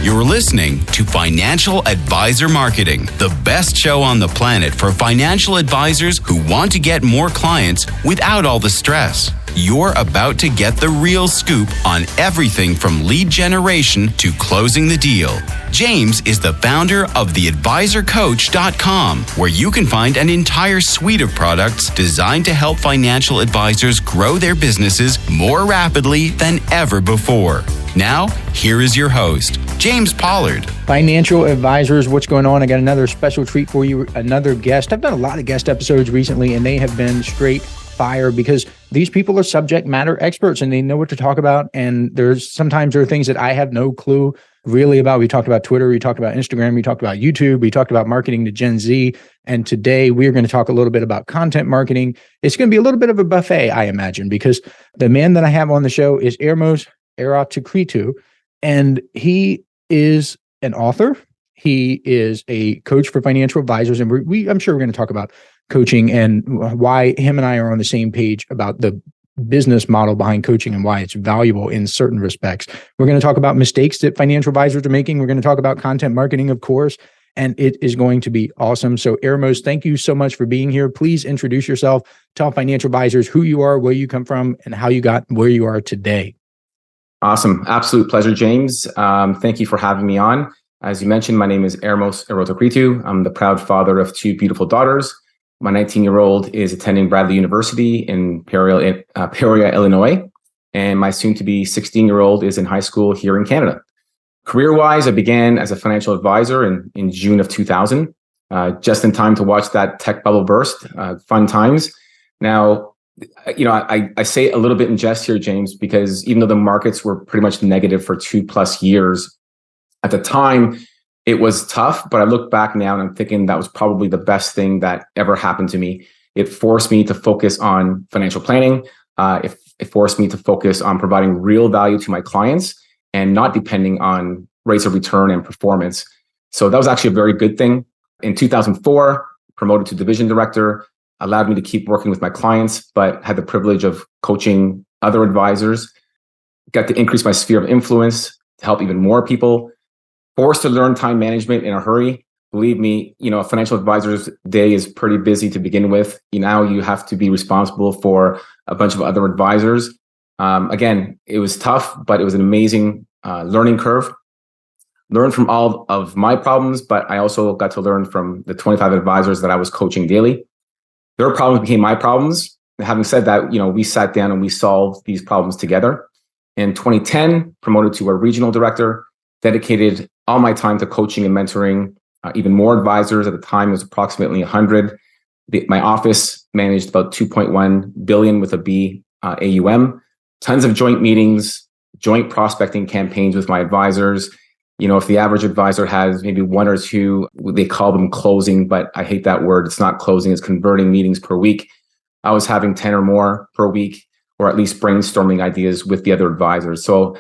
You're listening to Financial Advisor Marketing, the best show on the planet for financial advisors who want to get more clients without all the stress. You're about to get the real scoop on everything from lead generation to closing the deal. James is the founder of theadvisorcoach.com, where you can find an entire suite of products designed to help financial advisors grow their businesses more rapidly than ever before. Now, here is your host, James Pollard. Financial advisors, what's going on? I got another special treat for you, another guest. I've done a lot of guest episodes recently, and they have been straight fire because these people are subject matter experts and they know what to talk about. And sometimes there are things that I have no clue really about. We talked about Twitter, we talked about Instagram, we talked about YouTube, we talked about marketing to Gen Z. And today we're going to talk a little bit about content marketing. It's going to be a little bit of a buffet, I imagine, because the man that I have on the show is Ermos Erotocritou, and he is an author. He is a coach for financial advisors, and I'm sure we're going to talk about coaching and why him and I are on the same page about the business model behind coaching and why it's valuable in certain respects. We're going to talk about mistakes that financial advisors are making. We're going to talk about content marketing, of course, and it is going to be awesome. So Ermos, thank you so much for being here. Please introduce yourself. Tell financial advisors who you are, where you come from, and how you got where you are today. Awesome. Absolute pleasure, James. Thank you for having me on. As you mentioned, my name is Ermos Erotocritou. I'm the proud father of two beautiful daughters. My 19-year-old is attending Bradley University in Peoria, Illinois, and my soon-to-be 16-year-old is in high school here in Canada. Career-wise, I began as a financial advisor in June of 2000, just in time to watch that tech bubble burst. Fun times. Now, I say it a little bit in jest here, James, because even though the markets were pretty much negative for 2+ years, at the time, it was tough, but I look back now and I'm thinking that was probably the best thing that ever happened to me. It forced me to focus on financial planning. It forced me to focus on providing real value to my clients and not depending on rates of return and performance. So that was actually a very good thing. In 2004, promoted to division director, allowed me to keep working with my clients, but had the privilege of coaching other advisors, got to increase my sphere of influence to help even more people. Forced to learn time management in a hurry. Believe me, a financial advisor's day is pretty busy to begin with. Now you have to be responsible for a bunch of other advisors. Again, it was tough, but it was an amazing learning curve. Learned from all of my problems, but I also got to learn from the 25 advisors that I was coaching daily. Their problems became my problems. And having said that, we sat down and we solved these problems together. In 2010, promoted to a regional director, dedicated all my time to coaching and mentoring even more advisors. At the time, it was approximately 100. My office managed about 2.1 billion with a B AUM. Tons of joint meetings, joint prospecting campaigns with my advisors. If the average advisor has maybe one or two, they call them closing, but I hate that word. It's not closing, it's converting meetings per week. I was having 10 or more per week, or at least brainstorming ideas with the other advisors. So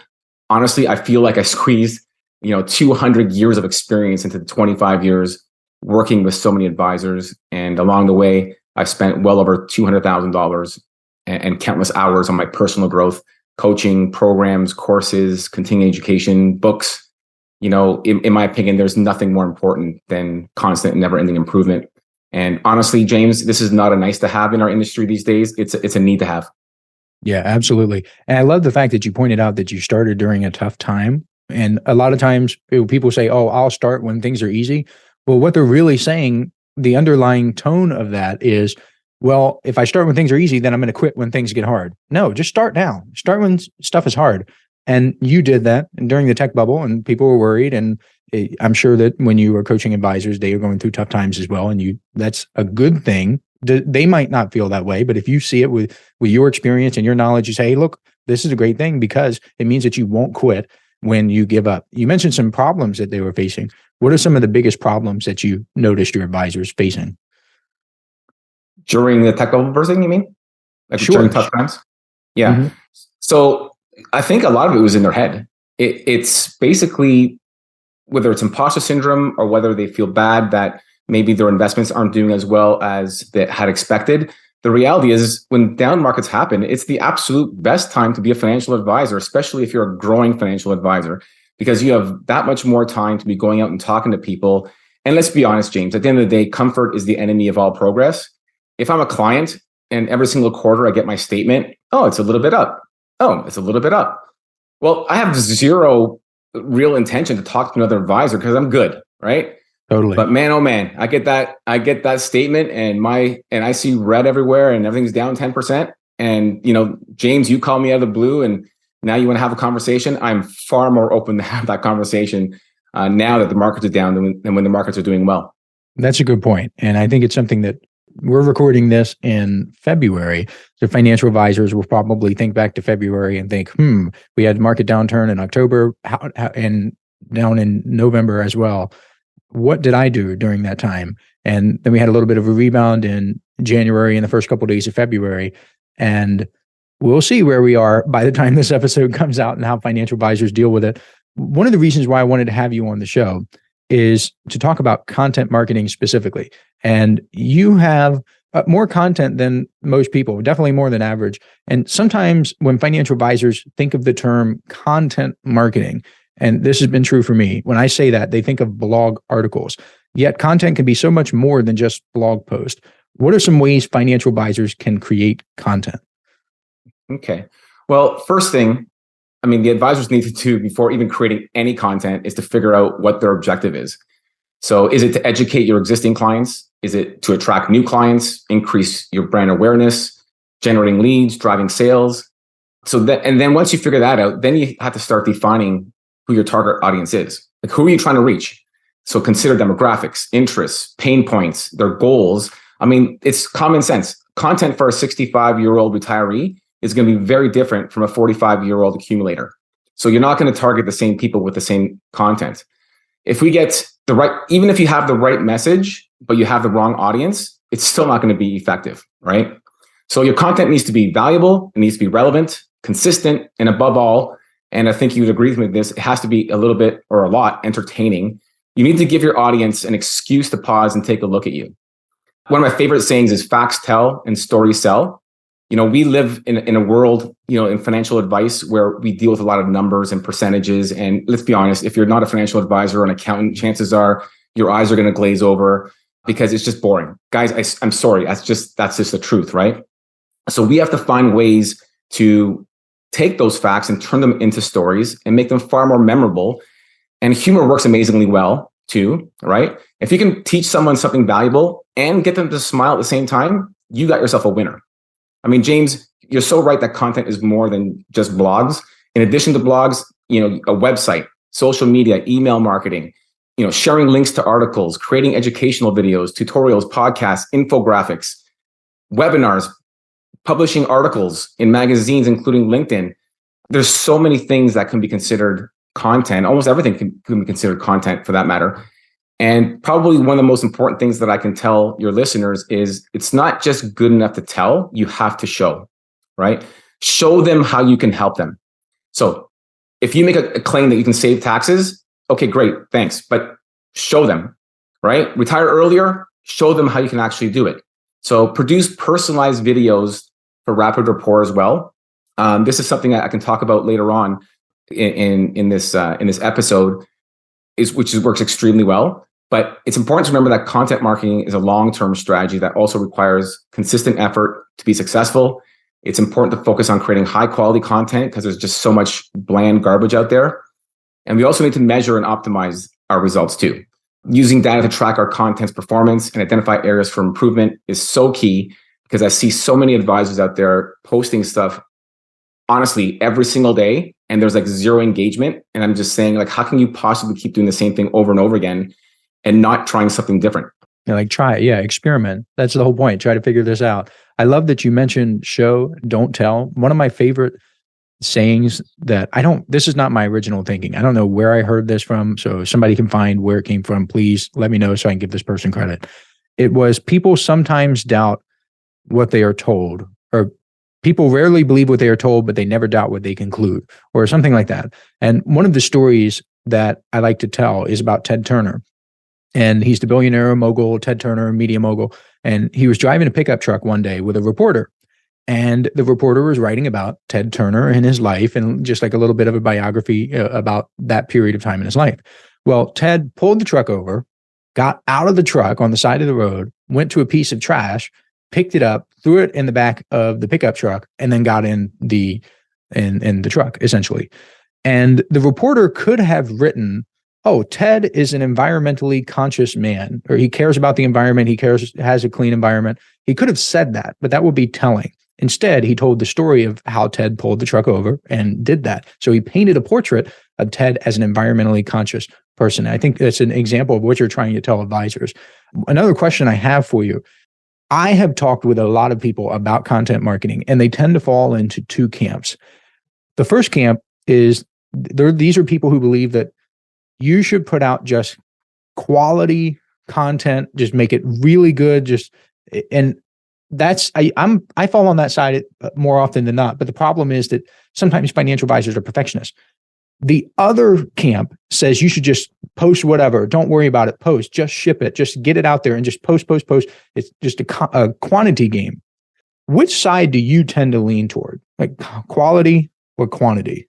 honestly, I feel like I squeezed 200 years of experience into 25 years working with so many advisors. And along the way, I spent well over $200,000 and countless hours on my personal growth, coaching, programs, courses, continuing education, books. In my opinion, there's nothing more important than constant and never-ending improvement. And honestly, James, this is not a nice to have in our industry these days. It's a need to have. Yeah, absolutely. And I love the fact that you pointed out that you started during a tough time. And a lot of times people say, oh, I'll start when things are easy. Well, what they're really saying, the underlying tone of that is, well, if I start when things are easy, then I'm going to quit when things get hard. No, just start now. Start when stuff is hard. And you did that during the tech bubble and people were worried. And I'm sure that when you were coaching advisors, they are going through tough times as well. And that's a good thing. They might not feel that way, but if you see it with your experience and your knowledge, you say, hey, look, this is a great thing because it means that you won't quit when you give up. You mentioned some problems that they were facing. What are some of the biggest problems that you noticed your advisors facing? During the tech bubble bursting, you mean? Sure. During tough times? Yeah. Mm-hmm. So I think a lot of it was in their head. It's basically, whether it's imposter syndrome or whether they feel bad that maybe their investments aren't doing as well as they had expected. The reality is when down markets happen, it's the absolute best time to be a financial advisor, especially if you're a growing financial advisor. because you have that much more time to be going out and talking to people. And let's be honest, James, at the end of the day, comfort is the enemy of all progress. If I'm a client and every single quarter I get my statement, oh, it's a little bit up. Oh, it's a little bit up. Well, I have zero real intention to talk to another advisor because I'm good, right? Totally. But man, oh man, I get that statement and I see red everywhere and everything's down 10%. And James, you call me out of the blue and now you want to have a conversation. I'm far more open to have that conversation now that the markets are down than when the markets are doing well. That's a good point. And I think it's something that we're recording this in February. So financial advisors will probably think back to February and think, we had market downturn in October and down in November as well. What did I do during that time? And then we had a little bit of a rebound in January and the first couple of days of February. And we'll see where we are by the time this episode comes out and how financial advisors deal with it. One of the reasons why I wanted to have you on the show is to talk about content marketing specifically. And you have more content than most people, definitely more than average. And sometimes when financial advisors think of the term content marketing, and this has been true for me, when I say that, they think of blog articles. Yet content can be so much more than just blog posts. What are some ways financial advisors can create content? Okay. Well, first thing, the advisors need to do before even creating any content is to figure out what their objective is. So is it to educate your existing clients? Is it to attract new clients, increase your brand awareness, generating leads, driving sales? And then once you figure that out, then you have to start defining who your target audience is. Like, who are you trying to reach? So consider demographics, interests, pain points, their goals. It's common sense. Content for a 65-year-old retiree is going to be very different from a 45-year-old accumulator. So you're not going to target the same people with the same content. If we get even if you have the right message, but you have the wrong audience, it's still not going to be effective, right? So your content needs to be valuable, it needs to be relevant, consistent, and above all, and I think you would agree with me with this, it has to be a little bit or a lot entertaining. You need to give your audience an excuse to pause and take a look at you. One of my favorite sayings is facts tell and stories sell. We live in a world, in financial advice where we deal with a lot of numbers and percentages. And let's be honest, if you're not a financial advisor or an accountant, chances are your eyes are going to glaze over because it's just boring. Guys, I'm sorry. That's just the truth, right? So we have to find ways to take those facts and turn them into stories and make them far more memorable. And humor works amazingly well too, right? If you can teach someone something valuable and get them to smile at the same time, you got yourself a winner. James, you're so right that content is more than just blogs. In addition to blogs, a website, social media, email marketing, sharing links to articles, creating educational videos, tutorials, podcasts, infographics, webinars, publishing articles in magazines, including LinkedIn. There's so many things that can be considered content. Almost everything can be considered content for that matter. And probably one of the most important things that I can tell your listeners is it's not just good enough to tell, you have to show, right? Show them how you can help them. So if you make a claim that you can save taxes, okay, great, thanks. But show them, right? Retire earlier, show them how you can actually do it. So produce personalized videos for rapid rapport as well. This is something I can talk about later on in this episode, which works extremely well. But it's important to remember that content marketing is a long-term strategy that also requires consistent effort to be successful. It's important to focus on creating high-quality content because there's just so much bland garbage out there. And we also need to measure and optimize our results too. Using data to track our content's performance and identify areas for improvement is so key because I see so many advisors out there posting stuff, honestly, every single day, and there's like zero engagement. And I'm just saying, how can you possibly keep doing the same thing over and over again and not trying something different? Try it. Yeah, experiment. That's the whole point. Try to figure this out. I love that you mentioned show, don't tell. One of my favorite sayings that this is not my original thinking. I don't know where I heard this from. So if somebody can find where it came from, please let me know so I can give this person credit. It was, people sometimes doubt what they are told, or people rarely believe what they are told, but they never doubt what they conclude, or something like that. And one of the stories that I like to tell is about Ted Turner. And he's the billionaire mogul, Ted Turner, media mogul. And he was driving a pickup truck one day with a reporter. And the reporter was writing about Ted Turner and his life and just like a little bit of a biography about that period of time in his life. Well, Ted pulled the truck over, got out of the truck on the side of the road, went to a piece of trash, picked it up, threw it in the back of the pickup truck, and then got in the truck, essentially. And the reporter could have written, oh, Ted is an environmentally conscious man, or he cares about the environment. He has a clean environment. He could have said that, but that would be telling. Instead, he told the story of how Ted pulled the truck over and did that. So he painted a portrait of Ted as an environmentally conscious person. I think that's an example of what you're trying to tell advisors. Another question I have for you. I have talked with a lot of people about content marketing, and they tend to fall into two camps. The first camp is these are people who believe that you should put out just quality content, just make it really good, and that's I fall on that side more often than not. But the problem is that sometimes financial advisors are perfectionists. The other camp says you should just post whatever. Don't worry about it. Post, just ship it, just get it out there and just post. It's just a quantity game. Which side do you tend to lean toward, like quality or quantity?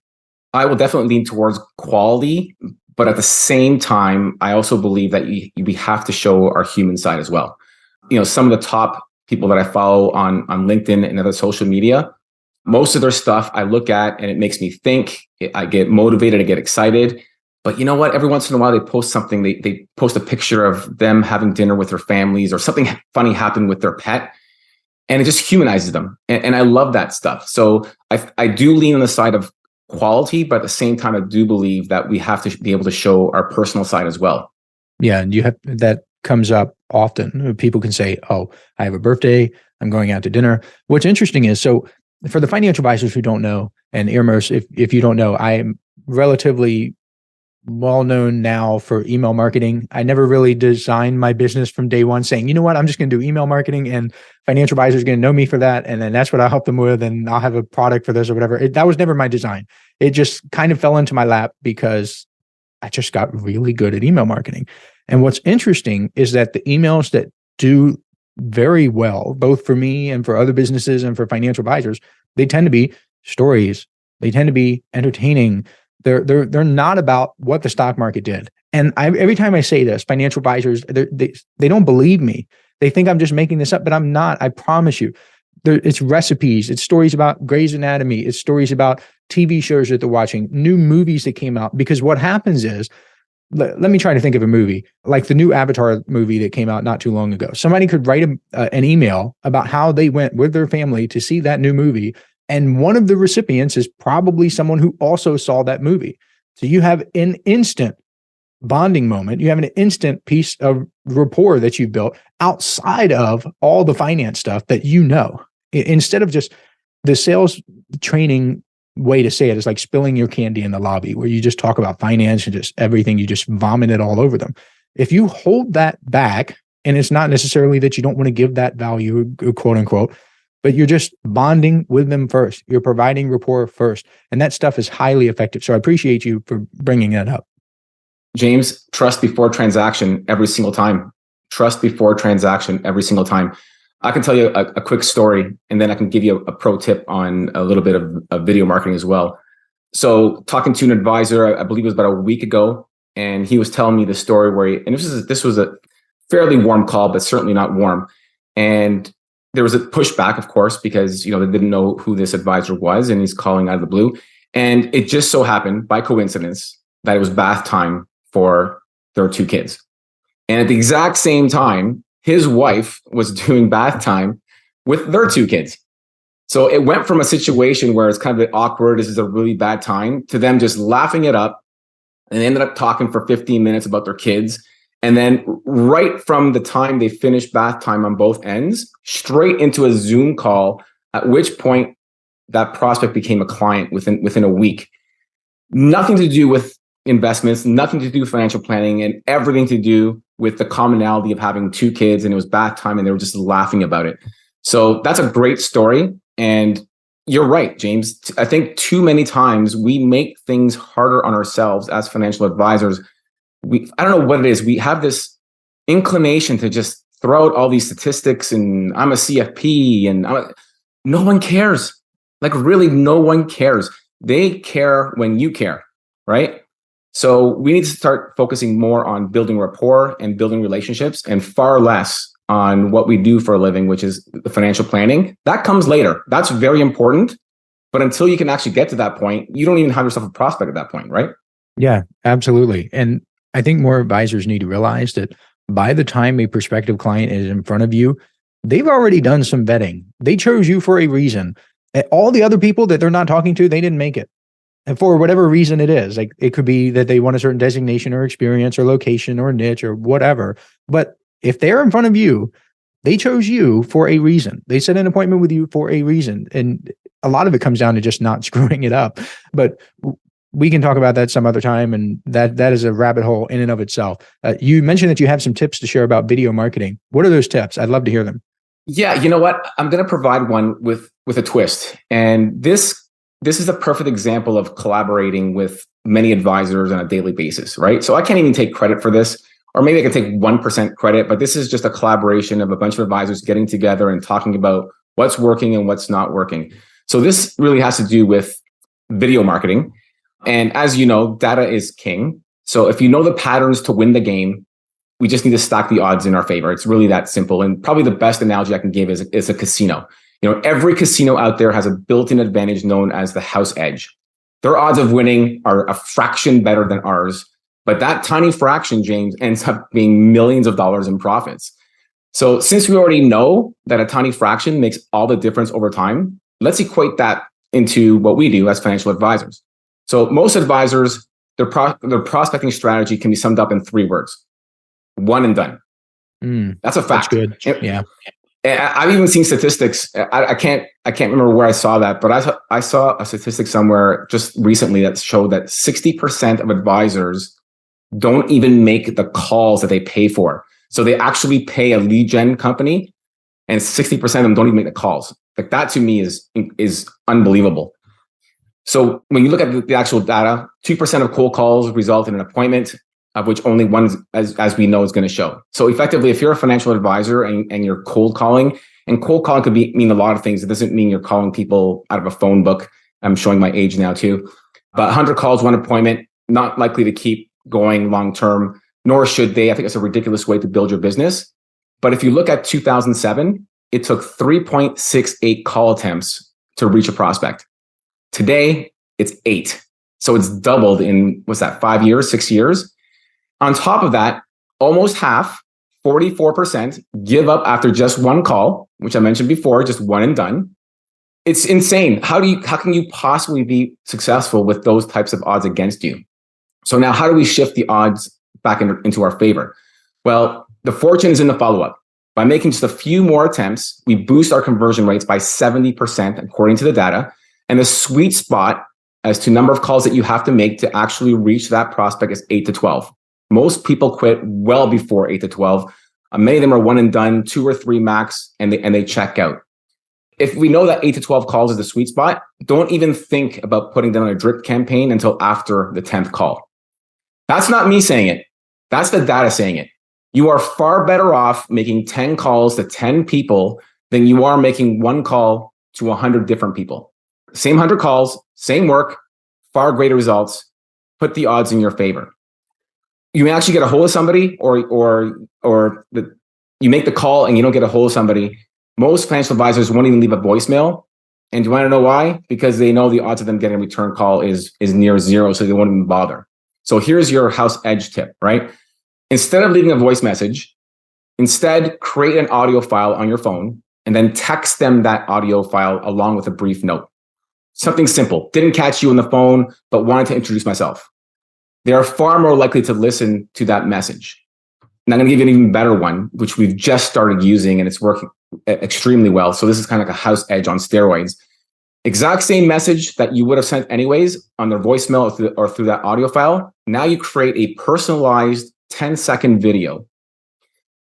I will definitely lean towards quality, but at the same time, I also believe that we have to show our human side as well. Some of the top people that I follow on LinkedIn and other social media, most of their stuff I look at and it makes me think. I get motivated, I get excited. But you know what? Every once in a while, they post something. They post a picture of them having dinner with their families, or something funny happened with their pet, and it just humanizes them. And I love that stuff. So I do lean on the side of quality, but at the same time, I do believe that we have to be able to show our personal side as well. Yeah, and that comes up often. People can say, "Oh, I have a birthday. I'm going out to dinner." What's interesting is, so for the financial advisors who don't know, and Ermos, if you don't know, I am relatively well known now for email marketing. I never really designed my business from day one saying, you know what, I'm just going to do email marketing and financial advisors are going to know me for that. And then that's what I'll help them with. And I'll have a product for this or whatever. That was never my design. It just kind of fell into my lap because I just got really good at email marketing. And what's interesting is that the emails that do very well, both for me and for other businesses and for financial advisors, they tend to be stories. They tend to be entertaining. They're not about what the stock market did. And every time I say this, financial advisors, they don't believe me. They think I'm just making this up, but I'm not. I promise you. It's recipes. It's stories about Grey's Anatomy. It's stories about TV shows that they're watching, new movies that came out. Because what happens is, let me try to think of a movie, like the new Avatar movie that came out not too long ago. Somebody could write an email about how they went with their family to see that new movie. And one of the recipients is probably someone who also saw that movie. So you have an instant bonding moment. You have an instant piece of rapport that you built outside of all the finance stuff that you know. Instead of just the sales training way to say it is like spilling your candy in the lobby where you just talk about finance and just everything, you just vomit it all over them. If you hold that back, and it's not necessarily that you don't want to give that value, quote unquote, but you're just bonding with them first. You're providing rapport first. And that stuff is highly effective. So I appreciate you for bringing that up. James, trust before transaction every single time. Trust before transaction every single time. I can tell you a quick story, and then I can give you a pro tip on a little bit of video marketing as well. So talking to an advisor, I believe it was about a week ago, and he was telling me the story where and this was a fairly warm call, but certainly not warm. And there was a pushback, of course, because they didn't know who this advisor was, and he's calling out of the blue. And it just so happened by coincidence that it was bath time for their two kids. And at the exact same time, his wife was doing bath time with their two kids. So it went from a situation where it's kind of awkward, this is a really bad time, to them just laughing it up. And they ended up talking for 15 minutes about their kids. And then right from the time they finished bath time on both ends, straight into a Zoom call, at which point that prospect became a client within a week. Nothing to do with investments, nothing to do with financial planning, and everything to do with the commonality of having two kids. And it was bath time and they were just laughing about it. So that's a great story. And you're right, James. I think too many times we make things harder on ourselves as financial advisors. I don't know what it is. We have this inclination to just throw out all these statistics and I'm a CFP and No one cares. Like really, no one cares. They care when you care, right? So we need to start focusing more on building rapport and building relationships and far less on what we do for a living, which is the financial planning. That comes later. That's very important. But until you can actually get to that point, you don't even have yourself a prospect at that point, right? Yeah, absolutely. And I think more advisors need to realize that by the time a prospective client is in front of you, they've already done some vetting. They chose you for a reason. All the other people that they're not talking to, they didn't make it. And for whatever reason it is, like it could be that they want a certain designation or experience or location or niche or whatever. But if they're in front of you, they chose you for a reason. They set an appointment with you for a reason. And a lot of it comes down to just not screwing it up. But we can talk about that some other time. And that is a rabbit hole in and of itself. You mentioned that you have some tips to share about video marketing. What are those tips? I'd love to hear them. Yeah, you know what? I'm going to provide one with a twist. And this is a perfect example of collaborating with many advisors on a daily basis, right? So I can't even take credit for this, or maybe I can take 1% credit, but this is just a collaboration of a bunch of advisors getting together and talking about what's working and what's not working. So this really has to do with video marketing. And as you know, data is king. So if you know the patterns to win the game, we just need to stack the odds in our favor. It's really that simple. And probably the best analogy I can give is a casino. You know, every casino out there has a built-in advantage known as the house edge. Their odds of winning are a fraction better than ours. But that tiny fraction, James, ends up being millions of dollars in profits. So since we already know that a tiny fraction makes all the difference over time, let's equate that into what we do as financial advisors. So most advisors, their prospecting strategy can be summed up in 3 words: one and done. That's a fact. That's good. Yeah. I've even seen statistics. I can't remember where I saw that, but I saw a statistic somewhere just recently that showed that 60% of advisors don't even make the calls that they pay for. So they actually pay a lead gen company, and 60% of them don't even make the calls. Like that to me is unbelievable. So when you look at the actual data, 2% of cold calls result in an appointment, of which only one, as we know, is going to show. So effectively, if you're a financial advisor and you're cold calling, and cold calling could mean a lot of things. It doesn't mean you're calling people out of a phone book. I'm showing my age now too. But 100 calls, 1 appointment, not likely to keep going long term, nor should they. I think it's a ridiculous way to build your business. But if you look at 2007, it took 3.68 call attempts to reach a prospect. Today, it's 8. So it's doubled in, 5 years, 6 years? On top of that, almost half, 44%, give up after just 1 call, which I mentioned before, just 1 and done. It's insane. How can you possibly be successful with those types of odds against you? So now how do we shift the odds back into our favor? Well, the fortune is in the follow-up. By making just a few more attempts, we boost our conversion rates by 70%, according to the data. And the sweet spot as to number of calls that you have to make to actually reach that prospect is 8 to 12. Most people quit well before 8 to 12. Many of them are 1 and done, 2 or 3 max, and they check out. If we know that 8 to 12 calls is the sweet spot, don't even think about putting them on a drip campaign until after the 10th call. That's not me saying it. That's the data saying it. You are far better off making 10 calls to 10 people than you are making 1 call to 100 different people. Same 100 calls, same work, far greater results. Put the odds in your favor. You may actually get a hold of somebody, or you make the call and you don't get a hold of somebody. Most financial advisors won't even leave a voicemail. And do you want to know why? Because they know the odds of them getting a return call is near 0, so they won't even bother. So here's your house edge tip, right? Instead of leaving a voice message, instead create an audio file on your phone and then text them that audio file along with a brief note. Something simple. Didn't catch you on the phone, but wanted to introduce myself. They are far more likely to listen to that message. And I'm going to give you an even better one, which we've just started using and it's working extremely well. So this is kind of like a house edge on steroids. Exact same message that you would have sent anyways on their voicemail or through that audio file. Now you create a personalized 10-second video.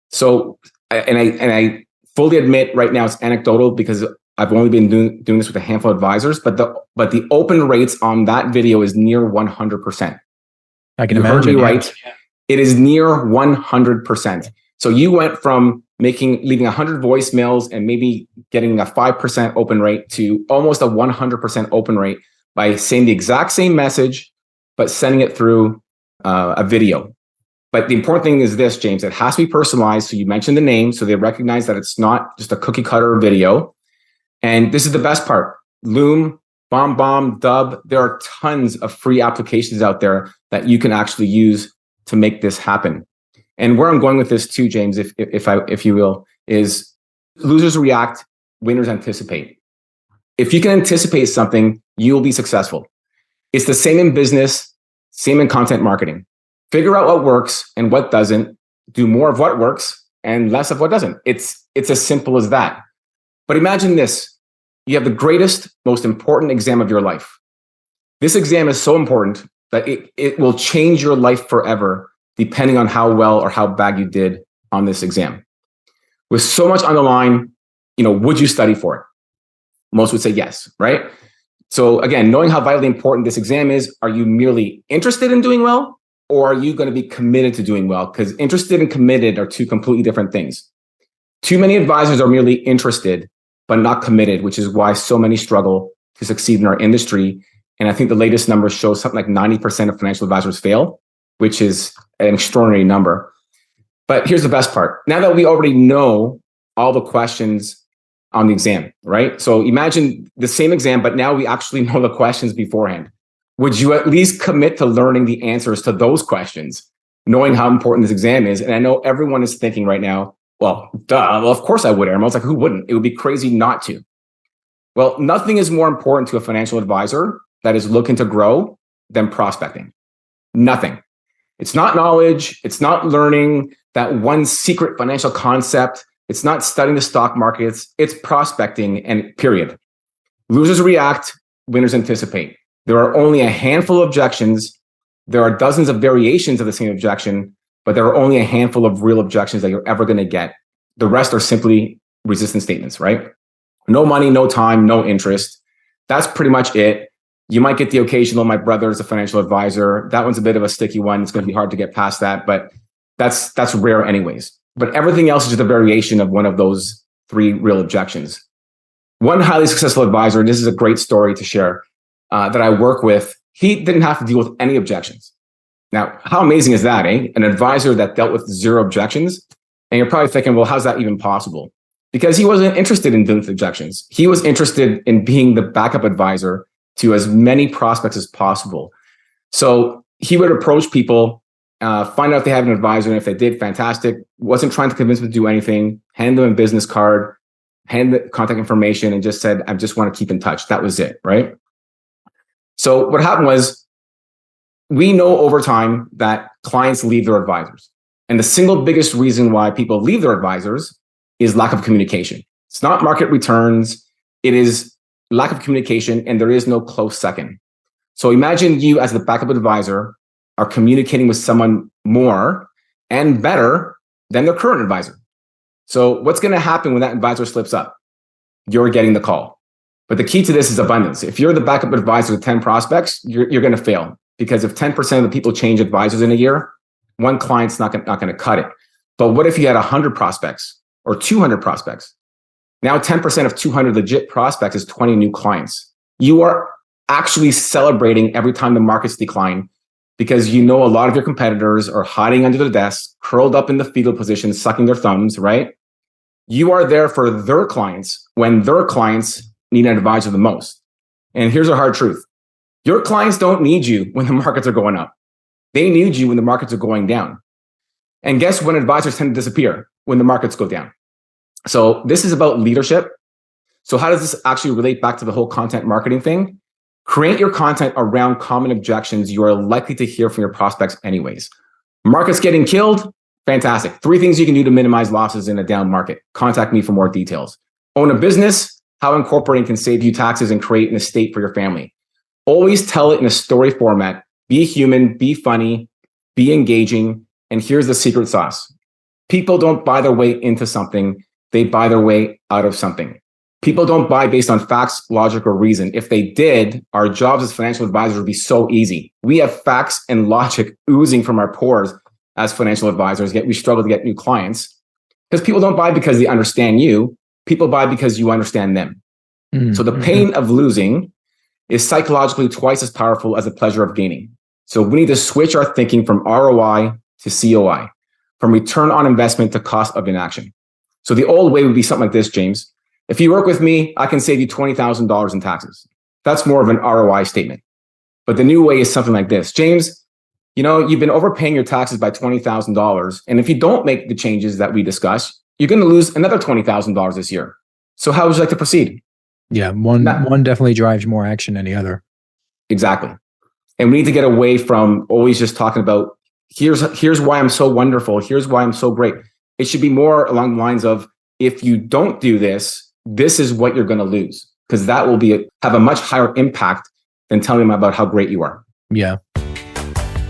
So, and I fully admit right now it's anecdotal because I've only been doing this with a handful of advisors, but the open rates on that video is near 100%. I can you imagine. Heard me right. It is near 100%. So you went from leaving 100 voicemails and maybe getting a 5% open rate to almost a 100% open rate by saying the exact same message, but sending it through a video. But the important thing is this, James, it has to be personalized. So you mentioned the name, so they recognize that it's not just a cookie cutter video. And this is the best part. Loom, BombBomb, Dub, there are tons of free applications out there that you can actually use to make this happen. And where I'm going with this too, James, if you will, is losers react, winners anticipate. If you can anticipate something, you will be successful. It's the same in business, same in content marketing. Figure out what works and what doesn't. Do more of what works and less of what doesn't. It's as simple as that. But imagine this. You have the greatest, most important exam of your life. This exam is so important that it will change your life forever, depending on how well or how bad you did on this exam. With so much on the line, would you study for it? Most would say yes, right? So again, knowing how vitally important this exam is, are you merely interested in doing well? Or are you going to be committed to doing well? Because interested and committed are two completely different things. Too many advisors are merely interested, but not committed, which is why so many struggle to succeed in our industry. And I think the latest numbers show something like 90% of financial advisors fail, which is an extraordinary number. But here's the best part. Now that we already know all the questions on the exam, right? So imagine the same exam, but now we actually know the questions beforehand. Would you at least commit to learning the answers to those questions, knowing how important this exam is? And I know everyone is thinking right now, well, duh, well, of course I would, Ermos. Like, who wouldn't? It would be crazy not to. Well, nothing is more important to a financial advisor that is looking to grow than prospecting. Nothing. It's not knowledge. It's not learning that one secret financial concept. It's not studying the stock markets. It's prospecting, and period. Losers react, winners anticipate. There are only a handful of objections. There are dozens of variations of the same objection, but there are only a handful of real objections that you're ever going to get. The rest are simply resistance statements, right? No money, no time, no interest. That's pretty much it. You might get the occasional, my brother is a financial advisor. That one's a bit of a sticky one. It's going to be hard to get past that, but that's rare anyways. But everything else is just a variation of one of those three real objections. One highly successful advisor, and this is a great story to share, that I work with, he didn't have to deal with any objections. Now, how amazing is that, eh? An advisor that dealt with zero objections. And you're probably thinking, well, how's that even possible? Because he wasn't interested in dealing with objections. He was interested in being the backup advisor to as many prospects as possible. So he would approach people, find out if they have an advisor, and if they did, fantastic. Wasn't trying to convince them to do anything, hand them a business card, hand the contact information, and just said, I just want to keep in touch. That was it, right? So what happened was, we know over time that clients leave their advisors. And the single biggest reason why people leave their advisors is lack of communication. It's not market returns. It is lack of communication, and there is no close second. So imagine you as the backup advisor are communicating with someone more and better than their current advisor. So what's going to happen when that advisor slips up? You're getting the call. But the key to this is abundance. If you're the backup advisor with 10 prospects, you're going to fail. Because if 10% of the people change advisors in a year, one client's not going to cut it. But what if you had 100 prospects or 200 prospects? Now 10% of 200 legit prospects is 20 new clients. You are actually celebrating every time the markets decline, because you know a lot of your competitors are hiding under the desk, curled up in the fetal position, sucking their thumbs, right? You are there for their clients when their clients need an advisor the most. And here's a hard truth. Your clients don't need you when the markets are going up. They need you when the markets are going down. And guess when advisors tend to disappear? When the markets go down. So this is about leadership. So how does this actually relate back to the whole content marketing thing? Create your content around common objections you are likely to hear from your prospects anyways. Markets getting killed? Fantastic. 3 things you can do to minimize losses in a down market. Contact me for more details. Own a business? How incorporating can save you taxes and create an estate for your family. Always tell it in a story format. Be human, be funny, be engaging. And here's the secret sauce. People don't buy their way into something. They buy their way out of something. People don't buy based on facts, logic, or reason. If they did, our jobs as financial advisors would be so easy. We have facts and logic oozing from our pores as financial advisors, yet we struggle to get new clients. Because people don't buy because they understand you. People buy because you understand them. Mm-hmm. So the pain of losing is psychologically twice as powerful as the pleasure of gaining. So we need to switch our thinking from ROI to COI, from return on investment to cost of inaction. So the old way would be something like this, James. If you work with me, I can save you $20,000 in taxes. That's more of an ROI statement. But the new way is something like this. James, you've been overpaying your taxes by $20,000. And if you don't make the changes that we discussed, you're going to lose another $20,000 this year. So how would you like to proceed? Yeah, one definitely drives more action than the other. Exactly. And we need to get away from always just talking about, here's why I'm so wonderful. Here's why I'm so great. It should be more along the lines of, if you don't do this, this is what you're going to lose. Because that will have a much higher impact than telling them about how great you are. Yeah.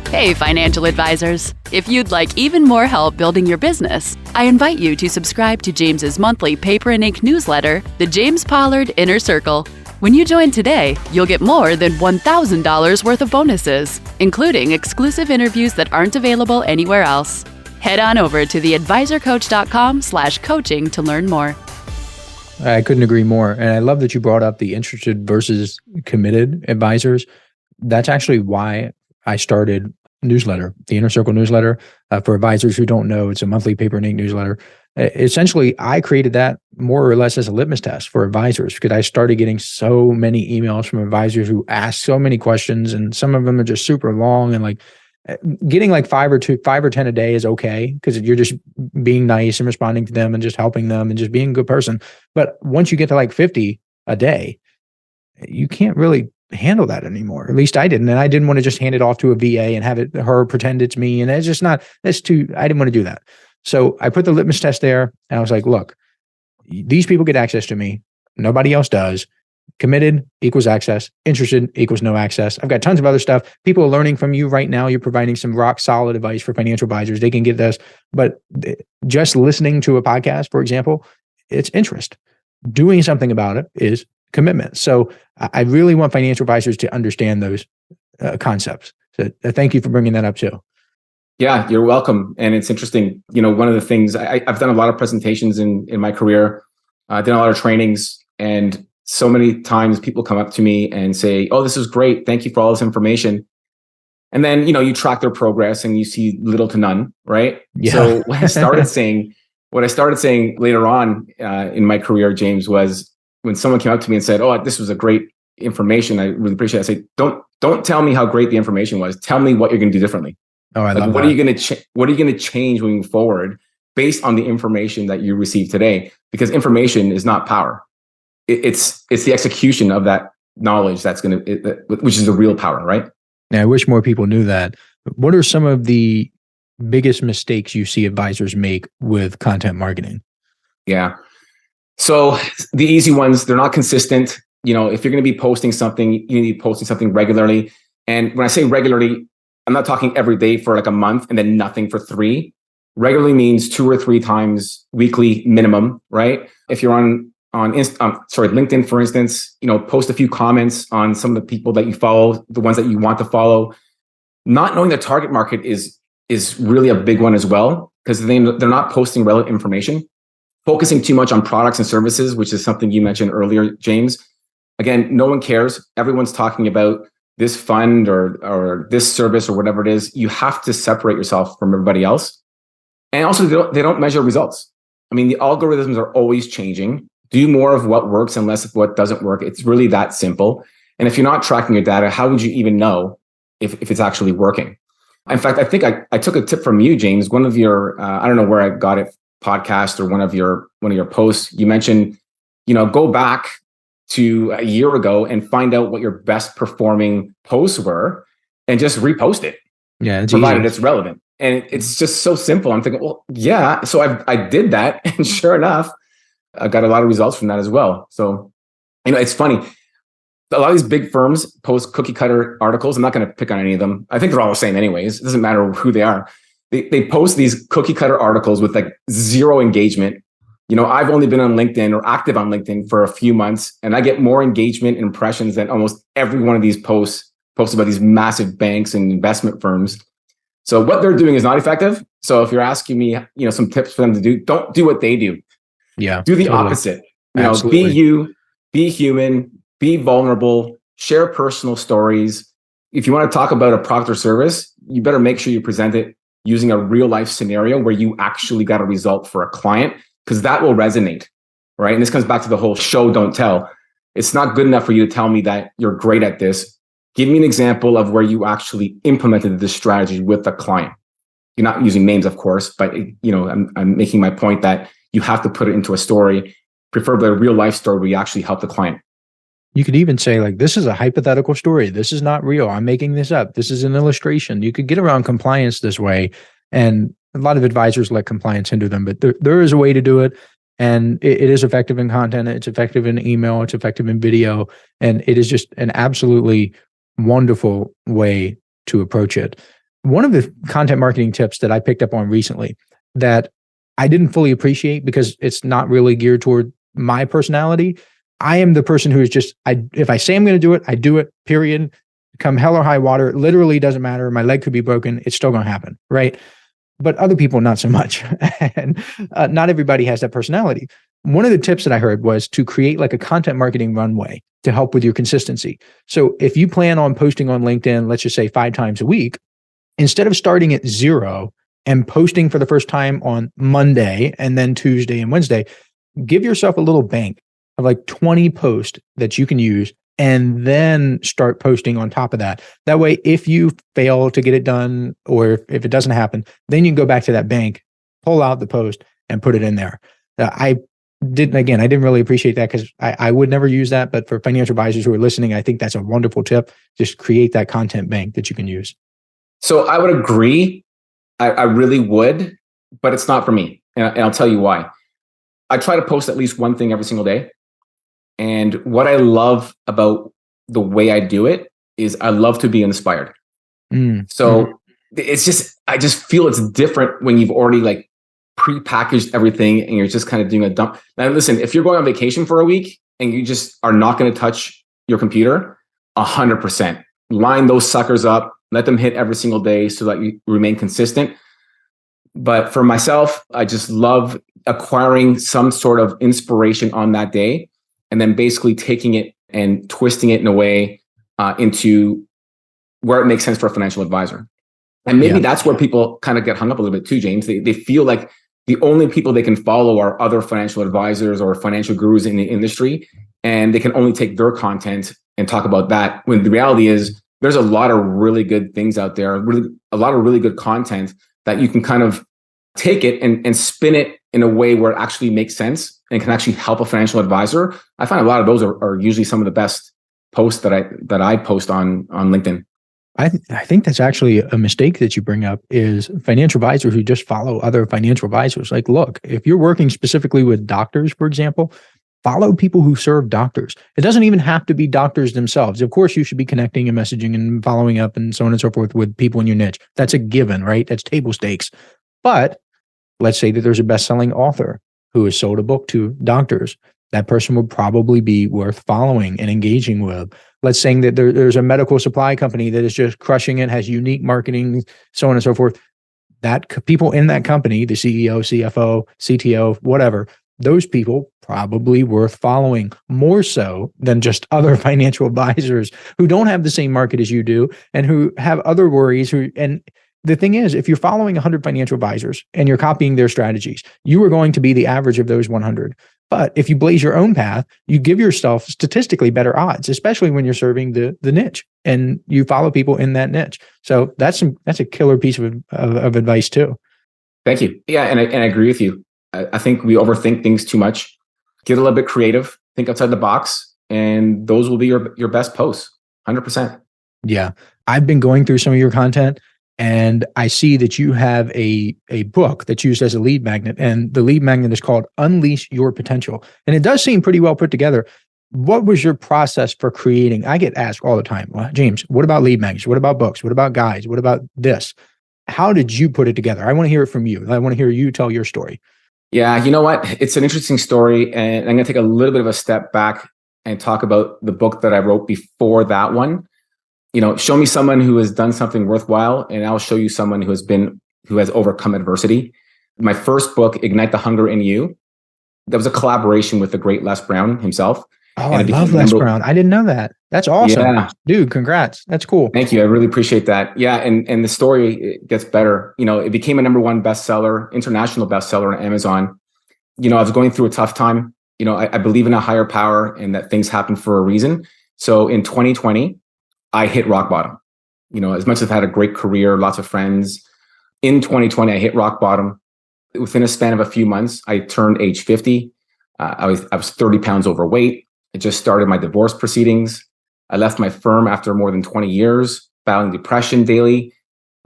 Hey, financial advisors. If you'd like even more help building your business, I invite you to subscribe to James's monthly paper and ink newsletter, The James Pollard Inner Circle. When you join today, you'll get more than $1,000 worth of bonuses, including exclusive interviews that aren't available anywhere else. Head on over to theadvisorcoach.com/coaching to learn more. I couldn't agree more. And I love that you brought up the interested versus committed advisors. That's actually why I started newsletter, the Inner Circle newsletter. For advisors who don't know, it's a monthly paper and ink newsletter. Essentially, I created that more or less as a litmus test for advisors, because I started getting so many emails from advisors who ask so many questions, and some of them are just super long, and getting 5 or 10 a day is okay, because you're just being nice and responding to them and just helping them and just being a good person. But once you get to 50 a day, you can't really handle that anymore. At least I didn't. And I didn't want to just hand it off to a VA and have her pretend it's me. And I didn't want to do that. So I put the litmus test there, and I was like, look, these people get access to me. Nobody else does. Committed equals access. Interested equals no access. I've got tons of other stuff. People are learning from you right now. You're providing some rock solid advice for financial advisors. They can get this. But just listening to a podcast, for example, it's interest. Doing something about it is commitment. So I really want financial advisors to understand those concepts. So thank you for bringing that up too. Yeah, you're welcome. And it's interesting. One of the things I've done a lot of presentations in my career, done a lot of trainings, and so many times people come up to me and say, "Oh, this is great. Thank you for all this information." And then, you track their progress and you see little to none, right? Yeah. So what I started saying later on in my career, James, was when someone came up to me and said, "Oh, this was a great information. I really appreciate it." I say, don't tell me how great the information was. Tell me what you're going to do differently. Oh, I love what that. What are you going to change moving forward based on the information that you received today? Because information is not power. It's the execution of that knowledge which is the real power, right? Yeah, I wish more people knew that. What are some of the biggest mistakes you see advisors make with content marketing? Yeah. So the easy ones, they're not consistent. If you're going to be posting something, you need to be posting something regularly. And when I say regularly, I'm not talking every day for a month and then nothing for 3. Regularly means 2 or 3 times weekly minimum, right? If you're on LinkedIn, for instance, post a few comments on some of the people that you follow, the ones that you want to follow. Not knowing the target market is really a big one as well, because they're not posting relevant information. Focusing too much on products and services, which is something you mentioned earlier, James. Again, no one cares. Everyone's talking about this fund or this service or whatever it is. You have to separate yourself from everybody else. And also, they don't measure results. I mean, the algorithms are always changing. Do more of what works and less of what doesn't work. It's really that simple. And if you're not tracking your data, how would you even know if it's actually working? In fact, I think I took a tip from you, James. One of your, I don't know where I got it, podcast or one of your posts. You mentioned, go back to a year ago and find out what your best performing posts were and just repost it. Yeah, provided it's relevant. And it's just so simple. I'm thinking, well, yeah. So I did that, and sure enough, I got a lot of results from that as well. So, it's funny. A lot of these big firms post cookie cutter articles. I'm not going to pick on any of them. I think they're all the same anyways. It doesn't matter who they are. They post these cookie cutter articles with 0 engagement. I've only been on LinkedIn or active on LinkedIn for a few months, and I get more engagement and impressions than almost every one of these posts about these massive banks and investment firms. So what they're doing is not effective, So if you're asking me, some tips for them to do, don't do what they do. Yeah. Do the opposite. Absolutely. Be you, be human, be vulnerable, share personal stories. If you want to talk about a product or service, you better make sure you present it using a real life scenario where you actually got a result for a client, because that will resonate, right? And this comes back to the whole show, don't tell. It's not good enough for you to tell me that you're great at this. Give me an example of where you actually implemented this strategy with the client. You're not using names, of course, but I'm making my point that you have to put it into a story, preferably a real life story where you actually help the client. You could even say, like, this is a hypothetical story. This is not real. I'm making this up. This is an illustration. You could get around compliance this way. And a lot of advisors let compliance hinder them, but there is a way to do it. And it is effective in content. It's effective in email. It's effective in video. And it is just an absolutely wonderful way to approach it. One of the content marketing tips that I picked up on recently that I didn't fully appreciate because it's not really geared toward my personality. I am the person who is just, if I say I'm going to do it, I do it, period. Come hell or high water, it literally doesn't matter. My leg could be broken. It's still going to happen, right? But other people, not so much. And not everybody has that personality. One of the tips that I heard was to create like a content marketing runway to help with your consistency. So if you plan on posting on LinkedIn, let's just say 5 times a week, instead of starting at 0 and posting for the first time on Monday and then Tuesday and Wednesday, give yourself a little bank of like 20 posts that you can use and then start posting on top of that. That way, if you fail to get it done or if it doesn't happen, then you can go back to that bank, pull out the post and put it in there. I didn't really appreciate that because I would never use that. But for financial advisors who are listening, I think that's a wonderful tip. Just create that content bank that you can use. So I would agree. I really would, but it's not for me. And I'll tell you why. I try to post at least one thing every single day. And what I love about the way I do it is I love to be inspired. It's just, I just feel it's different when you've already like pre-packaged everything and you're just kind of doing a dump. Now, listen, if you're going on vacation for a week and you just are not going to touch your computer, 100%. Line those suckers up, let them hit every single day so that you remain consistent. But for myself, I just love acquiring some sort of inspiration on that day and then basically taking it and twisting it in a way into where it makes sense for a financial advisor. And maybe that's where people kind of get hung up a little bit too, James. They feel like the only people they can follow are other financial advisors or financial gurus in the industry, and they can only take their content and talk about that. When the reality is there's a lot of really good things out there, a lot of really good content that you can kind of take it and spin it in a way where it actually makes sense and can actually help a financial advisor. I find a lot of those are usually some of the best posts that I post on LinkedIn. I think that's actually a mistake that you bring up is financial advisors who just follow other financial advisors. Like, look, if you're working specifically with doctors, for example, follow people who serve doctors. It doesn't even have to be doctors themselves. Of course, you should be connecting and messaging and following up and so on and so forth with people in your niche. That's a given, right? That's table stakes. But let's say that there's a best-selling author who has sold a book to doctors. That person would probably be worth following and engaging with. Let's say that there's a medical supply company that is just crushing it, has unique marketing, so on and so forth. That people in that company, the CEO, CFO, CTO, whatever, those people probably worth following more so than just other financial advisors who don't have the same market as you do and who have other worries. And the thing is, if you're following 100 financial advisors and you're copying their strategies, you are going to be the average of those 100. But if you blaze your own path, you give yourself statistically better odds, especially when you're serving the niche and you follow people in that niche. So that's a killer piece of advice too. Thank you. Yeah, and I agree with you. I think we overthink things too much. Get a little bit creative, think outside the box, and those will be your best posts, 100%. Yeah. I've been going through some of your content and I see that you have a book that's used as a lead magnet, and the lead magnet is called Unleash Your Potential. And it does seem pretty well put together. What was your process for creating? I get asked all the time, well, James, what about lead magnets? What about books? What about guides? What about this? How did you put it together? I want to hear it from you. I want to hear you tell your story. Yeah, you know what? It's an interesting story. And I'm going to take a little bit of a step back and talk about the book that I wrote before that one. Show me someone who has done something worthwhile, and I'll show you someone who has been who has overcome adversity. My first book, Ignite the Hunger in You, that was a collaboration with the great Les Brown himself. Oh, I love Les Brown. I didn't know that. That's awesome. Yeah. Dude, congrats. That's cool. Thank you. I really appreciate that. Yeah. And the story gets better. It became a #1 bestseller, international bestseller on Amazon. I was going through a tough time. I believe in a higher power and that things happen for a reason. So in 2020, I hit rock bottom. As much as I've had a great career, lots of friends, in 2020, I hit rock bottom. Within a span of a few months, I turned age 50. I was 30 pounds overweight. I just started my divorce proceedings. I left my firm after more than 20 years, battling depression daily.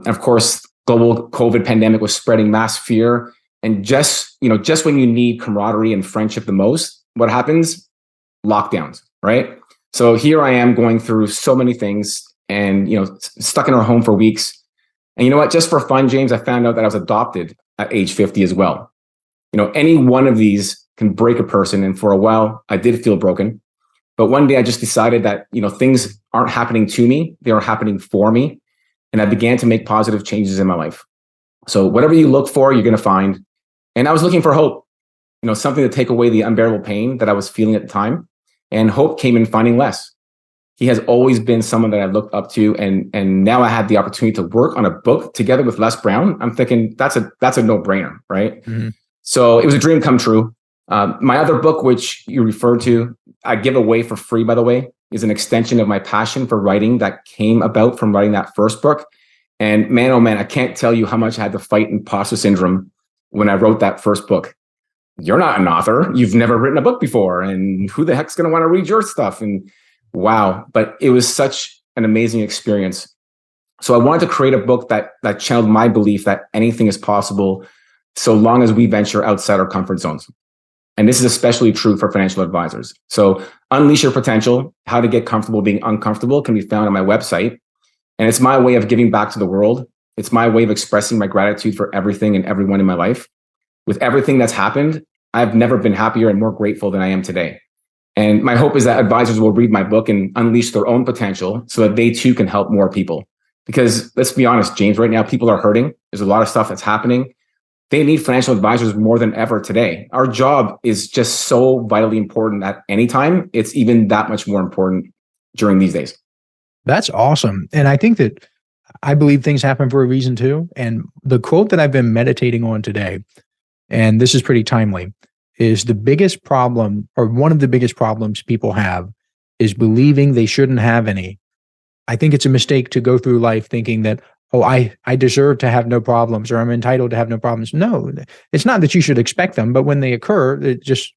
And of course, global COVID pandemic was spreading mass fear. And just when you need camaraderie and friendship the most, what happens? Lockdowns, right? So here I am going through so many things and, stuck in our home for weeks. And you know what? Just for fun, James, I found out that I was adopted at age 50 as well. Any one of these can break a person. And for a while, I did feel broken. But one day I just decided that, things aren't happening to me. They are happening for me. And I began to make positive changes in my life. So whatever you look for, you're going to find. And I was looking for hope, something to take away the unbearable pain that I was feeling at the time. And hope came in finding Les. He has always been someone that I looked up to. And now I had the opportunity to work on a book together with Les Brown. I'm thinking that's a no-brainer, right? Mm-hmm. So it was a dream come true. My other book, which you referred to, I give away for free, by the way, is an extension of my passion for writing that came about from writing that first book. And man, oh man, I can't tell you how much I had to fight imposter syndrome when I wrote that first book. You're not an author. You've never written a book before. And who the heck's going to want to read your stuff? And wow, but it was such an amazing experience. So I wanted to create a book that channeled my belief that anything is possible so long as we venture outside our comfort zones. And this is especially true for financial advisors. So Unleash Your Potential, How to Get Comfortable Being Uncomfortable, can be found on my website. And it's my way of giving back to the world. It's my way of expressing my gratitude for everything and everyone in my life. With everything that's happened, I've never been happier and more grateful than I am today. And my hope is that advisors will read my book and unleash their own potential so that they too can help more people. Because let's be honest, James, right now people are hurting. There's a lot of stuff that's happening. They need financial advisors more than ever today. Our job is just so vitally important at any time. It's even that much more important during these days. That's awesome. And I think that I believe things happen for a reason too. And the quote that I've been meditating on today, and this is pretty timely, is the biggest problem, or one of the biggest problems people have, is believing they shouldn't have any. I think it's a mistake to go through life thinking that, oh, I deserve to have no problems, or I'm entitled to have no problems. No, it's not that you should expect them, but when they occur, just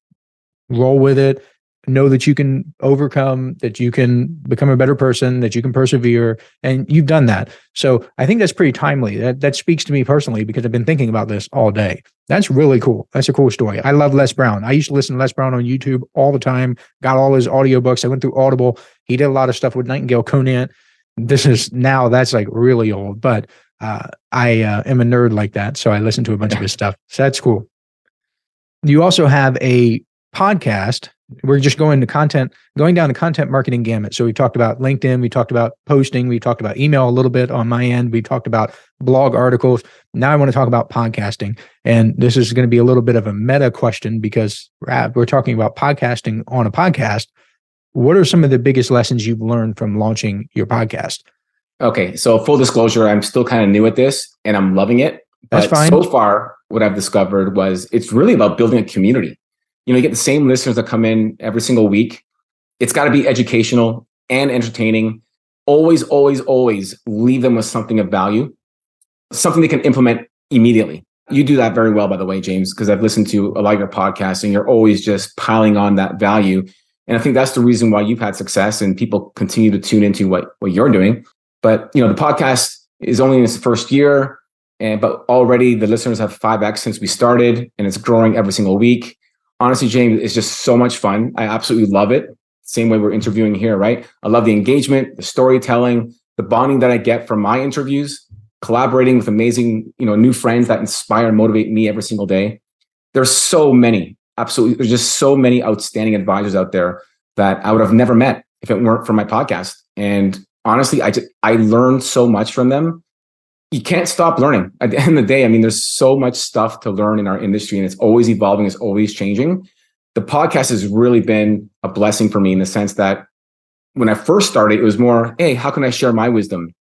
roll with it. Know that you can overcome, that you can become a better person, that you can persevere, and you've done that. So I think that's pretty timely. That speaks to me personally because I've been thinking about this all day. That's really cool. That's a cool story. I love Les Brown. I used to listen to Les Brown on YouTube all the time, got all his audiobooks. I went through Audible. He did a lot of stuff with Nightingale Conant. That's like really old, but I am a nerd like that. So I listen to a bunch of his stuff. So that's cool. You also have a podcast. We're just going down the content marketing gamut. So we talked about LinkedIn, we talked about posting, we talked about email a little bit on my end, we talked about blog articles. Now I want to talk about podcasting. And this is going to be a little bit of a meta question because we're talking about podcasting on a podcast. What are some of the biggest lessons you've learned from launching your podcast? Okay. So full disclosure, I'm still kind of new at this and I'm loving it. That's fine. So far, what I've discovered was it's really about building a community. You get the same listeners that come in every single week. It's got to be educational and entertaining. Always, always, always leave them with something of value, something they can implement immediately. You do that very well, by the way, James, because I've listened to a lot of your podcasts and you're always just piling on that value. And I think that's the reason why you've had success and people continue to tune into what you're doing. But, the podcast is only in its first year, but already the listeners have 5x since we started and it's growing every single week. Honestly, James, it's just so much fun. I absolutely love it. Same way we're interviewing here, right? I love the engagement, the storytelling, the bonding that I get from my interviews, collaborating with amazing, new friends that inspire and motivate me every single day. There's so many, absolutely. There's just so many outstanding advisors out there that I would have never met if it weren't for my podcast. And honestly, I learned so much from them. you can't stop learning. At the end of the day, I mean, there's so much stuff to learn in our industry, and it's always evolving, it's always changing. The podcast has really been a blessing for me in the sense that when I first started, it was more, hey, how can I share my wisdom?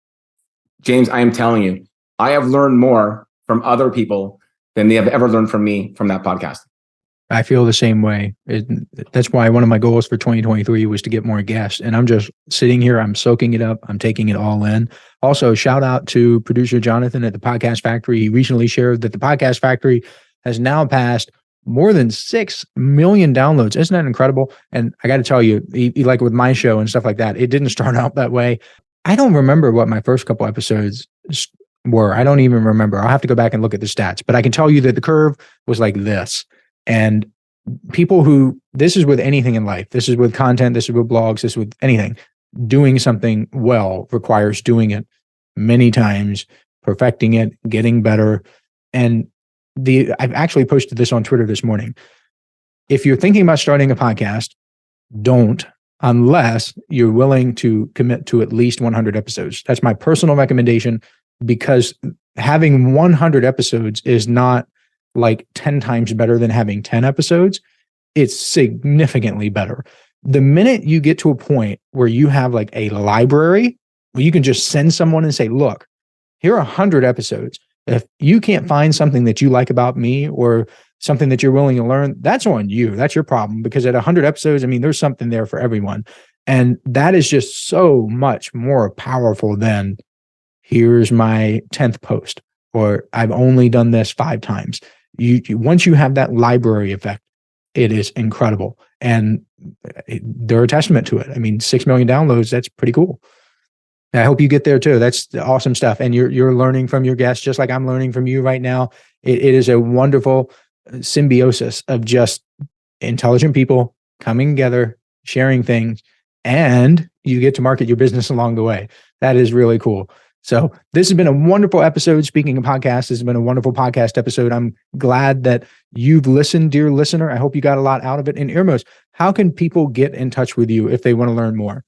James, I am telling you, I have learned more from other people than they have ever learned from me from that podcast. I feel the same way. That's why one of my goals for 2023 was to get more guests. And I'm just sitting here, I'm soaking it up, I'm taking it all in. Also, shout out to producer Jonathan at the Podcast Factory. He recently shared that the Podcast Factory has now passed more than 6 million downloads. Isn't that incredible? And I got to tell you, like with my show and stuff like that, it didn't start out that way. I don't remember what my first couple episodes were. I don't even remember. I'll have to go back and look at the stats, but I can tell you that the curve was like this. And people this is with anything in life. This is with content. This is with blogs. This is with anything. Doing something well requires doing it many times, perfecting it, getting better. And I've actually posted this on Twitter this morning. If you're thinking about starting a podcast, don't, unless you're willing to commit to at least 100 episodes. That's my personal recommendation, because having 100 episodes is not like 10 times better than having 10 episodes. It's significantly better. The minute you get to a point where you have like a library where you can just send someone and say, look, here are 100 episodes. If you can't find something that you like about me or something that you're willing to learn, that's on you. That's your problem. Because at 100 episodes, I mean, there's something there for everyone. And that is just so much more powerful than here's my 10th post, or I've only done this 5 times. Once you have that library effect, it is incredible. And they're a testament to it. I mean, 6 million downloads, that's pretty cool. I hope you get there too. That's awesome stuff. And you're learning from your guests, just like I'm learning from you right now. It is a wonderful symbiosis of just intelligent people coming together, sharing things, and you get to market your business along the way. That is really cool. So this has been a wonderful episode. Speaking of podcasts, this has been a wonderful podcast episode. I'm glad that you've listened, dear listener. I hope you got a lot out of it. And Ermos, how can people get in touch with you if they want to learn more?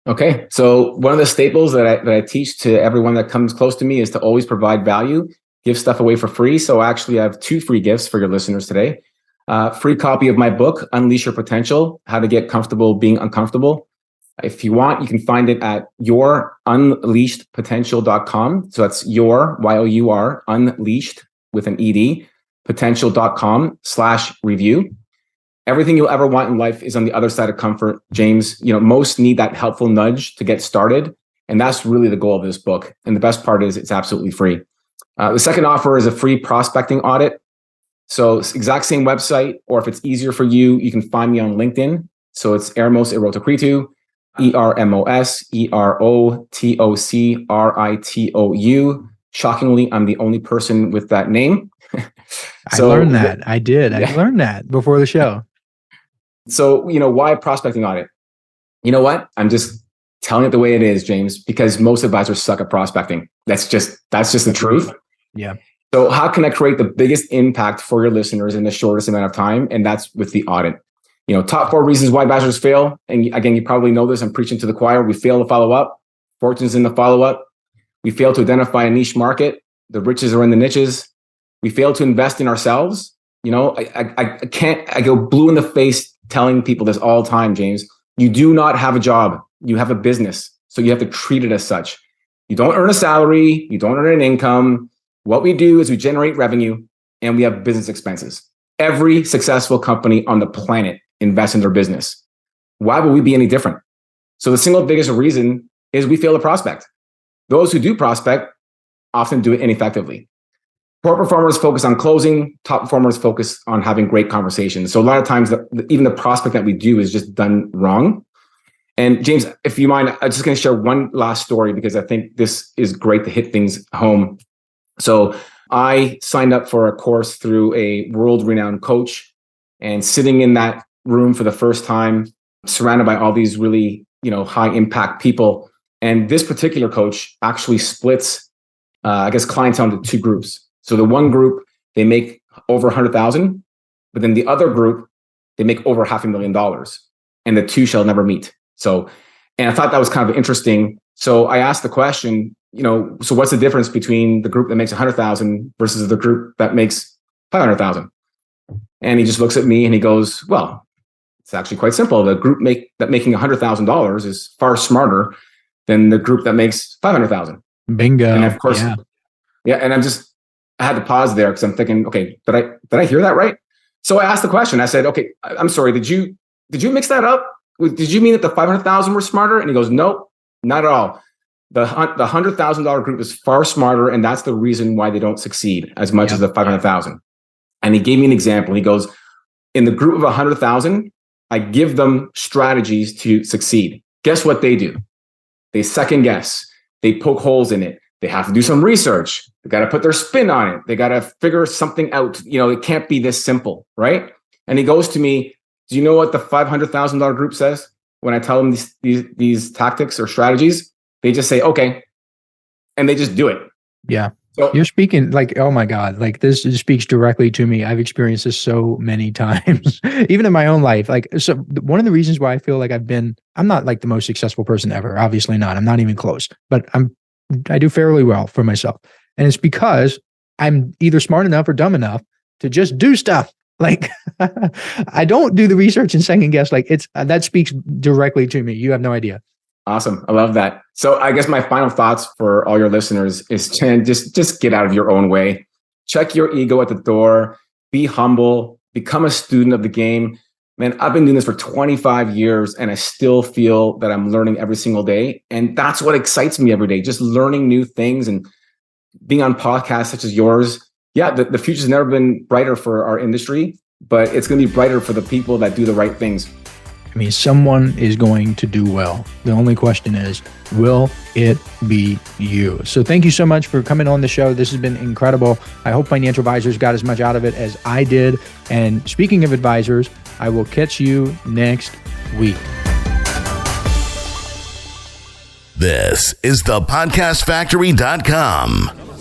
Okay. So one of the staples that I teach to everyone that comes close to me is to always provide value, give stuff away for free. So actually I have 2 free gifts for your listeners today. Free copy of my book, Unleash Your Potential, How to Get Comfortable Being Uncomfortable. If you want, you can find it at yourunleashedpotential.com. So that's your, Y-O-U-R, unleashed with an E-D, potential.com/review. Everything you'll ever want in life is on the other side of comfort, James. Most need that helpful nudge to get started. And that's really the goal of this book. And the best part is it's absolutely free. The second offer is a free prospecting audit. So it's exact same website, or if it's easier for you, you can find me on LinkedIn. So it's Ermos Erotocritou, Ermos Erotocritou. Shockingly, I'm the only person with that name. So, I learned that. I did. I learned that before the show. So, why a prospecting audit? You know what? I'm just telling it the way it is, James, because most advisors suck at prospecting. That's just the truth. Yeah. So how can I create the biggest impact for your listeners in the shortest amount of time? And that's with the audit. Top 4 reasons why advisors fail. And again, you probably know this. I'm preaching to the choir. We fail to follow up. Fortune's in the follow-up. We fail to identify a niche market. The riches are in the niches. We fail to invest in ourselves. I go blue in the face telling people this all the time, James. You do not have a job. You have a business. So you have to treat it as such. You don't earn a salary. You don't earn an income. What we do is we generate revenue and we have business expenses. Every successful company on the planet invests in their business. Why would we be any different? So the single biggest reason is we fail to prospect. Those who do prospect often do it ineffectively. Poor performers focus on closing. Top performers focus on having great conversations. So a lot of times, even the prospect that we do is just done wrong. And James, if you mind, I'm just going to share one last story because I think this is great to hit things home. So I signed up for a course through a world-renowned coach, and sitting in that room for the first time, surrounded by all these really, high-impact people. And this particular coach actually splits, clientele into 2 groups. So the one group, they make over 100,000, but then the other group, they make over $500,000, and the 2 shall never meet. So, and I thought that was kind of interesting. So I asked the question, so what's the difference between the group that makes 100,000 versus the group that makes 500,000? And he just looks at me and he goes, well, it's actually quite simple. The group that making $100,000 is far smarter than the group that makes 500,000. Bingo. And of course, yeah. And I had to pause there because I'm thinking, okay, did I hear that right? So I asked the question. I said, okay, I'm sorry. Did you mix that up? Did you mean that the 500,000 were smarter? And he goes, nope, not at all. The $100,000 group is far smarter, and that's the reason why they don't succeed as much as the 500,000. And he gave me an example. He goes, in the group of 100,000, I give them strategies to succeed. Guess what they do? They second guess. They poke holes in it. They have to do some research. They got to put their spin on it. They got to figure something out. It can't be this simple, right? And he goes to me, do you know what the $500,000 group says when I tell them these tactics or strategies? They just say, okay. And they just do it. Yeah. So you're speaking like, oh my God, like this speaks directly to me. I've experienced this so many times, even in my own life. Like, so one of the reasons why I feel like I'm not like the most successful person ever. Obviously not. I'm not even close, but I do fairly well for myself. And it's because I'm either smart enough or dumb enough to just do stuff. Like I don't do the research and second guess. Like that speaks directly to me. You have no idea. Awesome. I love that. So I guess my final thoughts for all your listeners is to just get out of your own way. Check your ego at the door. Be humble. Become a student of the game. Man, I've been doing this for 25 years and I still feel that I'm learning every single day. And that's what excites me every day. Just learning new things and being on podcasts such as yours. Yeah, the future's never been brighter for our industry, but it's going to be brighter for the people that do the right things. I mean, someone is going to do well. The only question is, will it be you? So thank you so much for coming on the show. This has been incredible. I hope Financial Advisors got as much out of it as I did. And speaking of advisors, I will catch you next week. This is thepodcastfactory.com.